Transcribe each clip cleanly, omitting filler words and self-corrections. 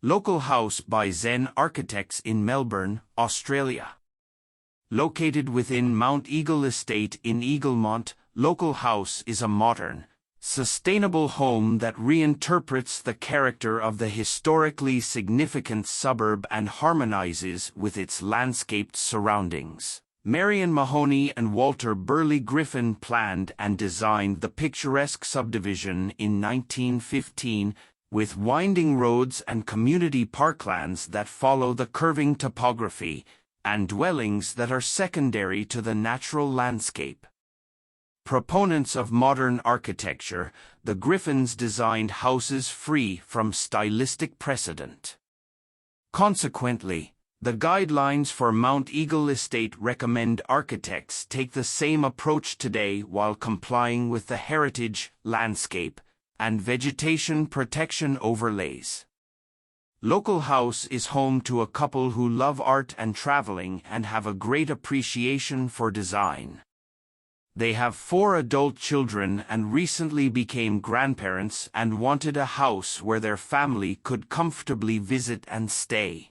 Local house by Zen Architects in Melbourne, Australia. Located within Mount Eagle Estate in Eaglemont, Local House is a modern, sustainable home that reinterprets the character of the historically significant suburb and harmonizes with its landscaped surroundings. Marion Mahoney and Walter Burley Griffin planned and designed the picturesque subdivision in 1915, with winding roads and community parklands that follow the curving topography, and dwellings that are secondary to the natural landscape. Proponents of modern architecture, the Griffins designed houses free from stylistic precedent. Consequently, the guidelines for Mount Eagle Estate recommend architects take the same approach today while complying with the heritage, landscape, and vegetation protection overlays. Local House is home to a couple who love art and traveling and have a great appreciation for design. They have 4 adult children and recently became grandparents and wanted a house where their family could comfortably visit and stay.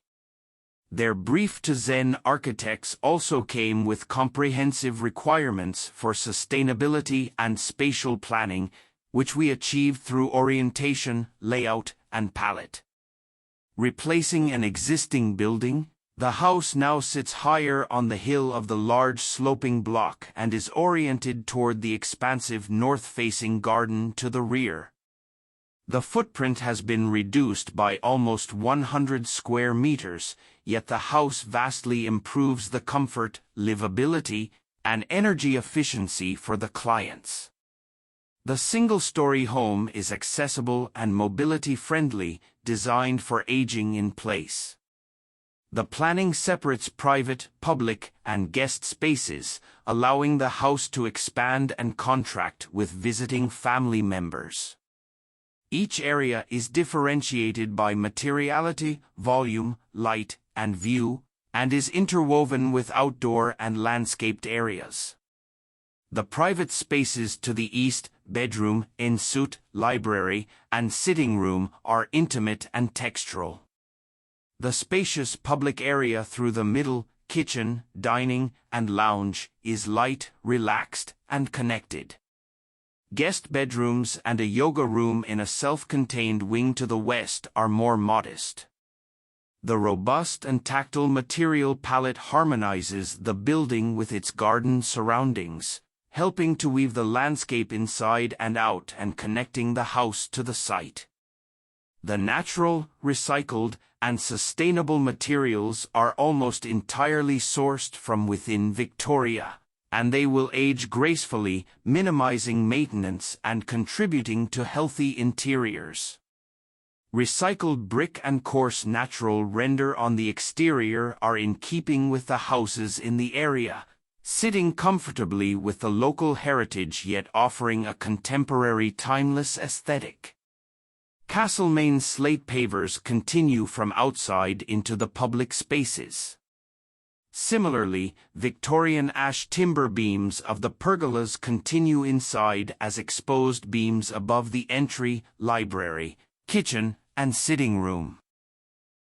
Their brief to Zen Architects also came with comprehensive requirements for sustainability and spatial planning, which we achieved through orientation, layout, and palette. Replacing an existing building, the house now sits higher on the hill of the large sloping block and is oriented toward the expansive north-facing garden to the rear. The footprint has been reduced by almost 100 square meters, yet the house vastly improves the comfort, livability, and energy efficiency for the clients. The single-story home is accessible and mobility-friendly, designed for aging in place. The planning separates private, public, and guest spaces, allowing the house to expand and contract with visiting family members. Each area is differentiated by materiality, volume, light, and view, and is interwoven with outdoor and landscaped areas. The private spaces to the east, bedroom, ensuite, library, and sitting room, are intimate and textural. The spacious public area through the middle, kitchen, dining, and lounge, is light, relaxed, and connected. Guest bedrooms and a yoga room in a self-contained wing to the west are more modest. The robust and tactile material palette harmonizes the building with its garden surroundings, helping to weave the landscape inside and out and connecting the house to the site. The natural, recycled, and sustainable materials are almost entirely sourced from within Victoria, and they will age gracefully, minimizing maintenance and contributing to healthy interiors. Recycled brick and coarse natural render on the exterior are in keeping with the houses in the area, sitting comfortably with the local heritage yet offering a contemporary timeless aesthetic. Castlemaine slate pavers continue from outside into the public spaces. Similarly, Victorian ash timber beams of the pergolas continue inside as exposed beams above the entry, library, kitchen, and sitting room.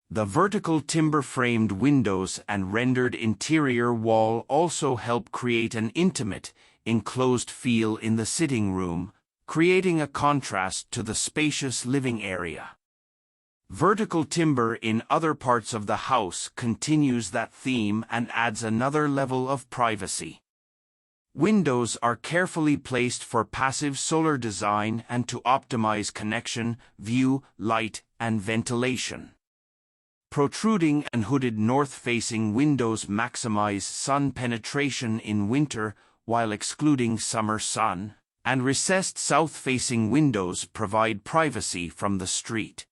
The vertical timber-framed windows and rendered interior wall also help create an intimate, enclosed feel in the sitting room, creating a contrast to the spacious living area. Vertical timber in other parts of the house continues that theme and adds another level of privacy. Windows are carefully placed for passive solar design and to optimize connection, view, light, and ventilation. Protruding and hooded north-facing windows maximize sun penetration in winter while excluding summer sun, and recessed south-facing windows provide privacy from the street.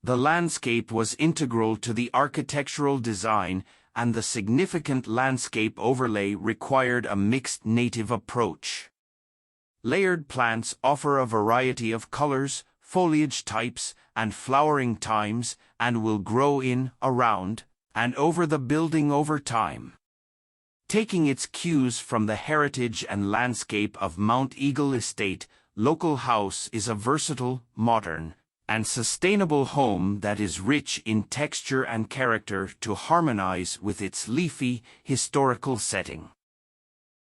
The landscape was integral to the architectural design, and the significant landscape overlay required a mixed native approach. Layered plants offer a variety of colors, foliage types, and flowering times, and will grow in, around, and over the building over time. Taking its cues from the heritage and landscape of Mount Eagle Estate, Local House is a versatile, modern, and sustainable home that is rich in texture and character to harmonize with its leafy, historical setting.